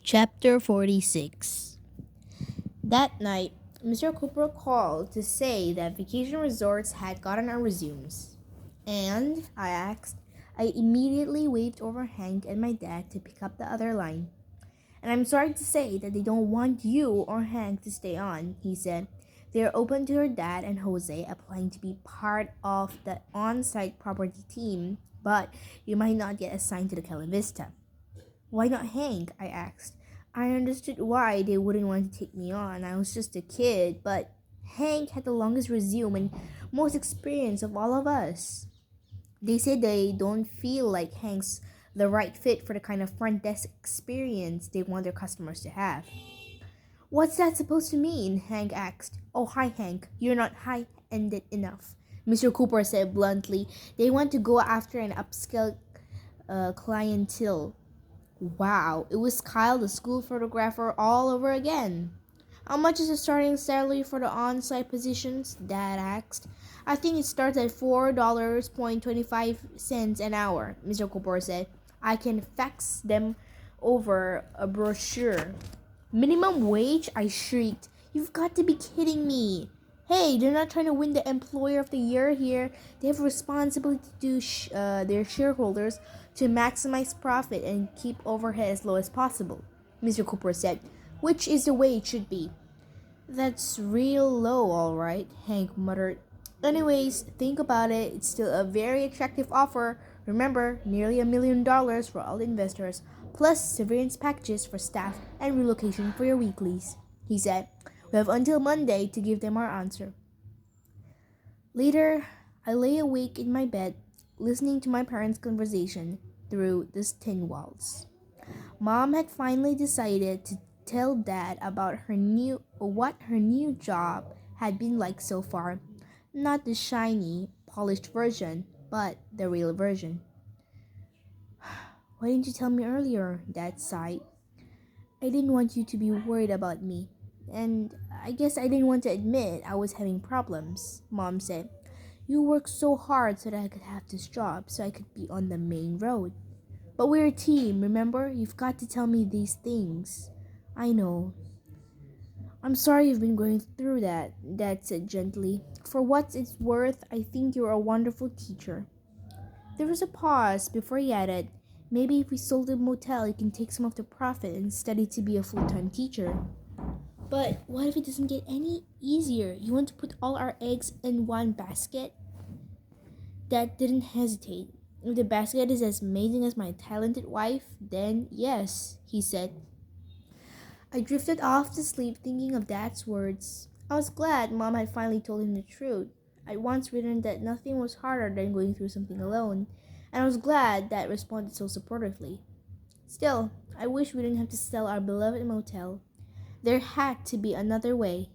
Chapter 46. That night, Mr. Cooper called to say that vacation resorts had gotten our resumes. And, I asked. I immediately waved over Hank and my dad to pick up the other line. And I'm sorry to say that they don't want you or Hank to stay on, he said. They are open to your dad and Jose applying to be part of the on-site property team, but you might not get assigned to the Cala Vista. Why not Hank? I asked. I understood why they wouldn't want to take me on. I was just a kid, but Hank had the longest resume and most experience of all of us. They say they don't feel like Hank's the right fit for the kind of front desk experience they want their customers to have. What's that supposed to mean? Hank asked. Oh, hi, Hank. You're not high-ended enough. Mr. Cooper said bluntly. They want to go after an upscale clientele. Wow, it was Kyle, the school photographer, all over again. How much is the starting salary for the on-site positions? Dad asked. I think it starts at $4.25 an hour, Mr. Cooper said. I can fax them over a brochure. Minimum wage? I shrieked. You've got to be kidding me. Hey, they're not trying to win the Employer of the Year here. They have a responsibility to their shareholders to maximize profit and keep overhead as low as possible, Mr. Cooper said, which is the way it should be. That's real low, all right, Hank muttered. Anyways, think about it. It's still a very attractive offer. Remember, nearly $1 million for all investors, plus severance packages for staff and relocation for your weeklies, he said. We have until Monday to give them our answer. Later, I lay awake in my bed, listening to my parents' conversation through the tin walls. Mom had finally decided to tell Dad about what her new job had been like so far. Not the shiny, polished version, but the real version. Why didn't you tell me earlier? Dad sighed. I didn't want you to be worried about me. And I guess I didn't want to admit I was having problems, Mom said. You worked so hard so that I could have this job, so I could be on the main road. But we're a team, remember? You've got to tell me these things. I know. I'm sorry you've been going through that, Dad said gently. For what it's worth, I think you're a wonderful teacher. There was a pause before he added, maybe if we sold the motel, you can take some of the profit and study to be a full-time teacher. But what if it doesn't get any easier? You want to put all our eggs in one basket? Dad didn't hesitate. If the basket is as amazing as my talented wife, then yes, he said. I drifted off to sleep thinking of Dad's words. I was glad Mom had finally told him the truth. I'd once written that nothing was harder than going through something alone, and I was glad Dad responded so supportively. Still, I wish we didn't have to sell our beloved motel. There had to be another way.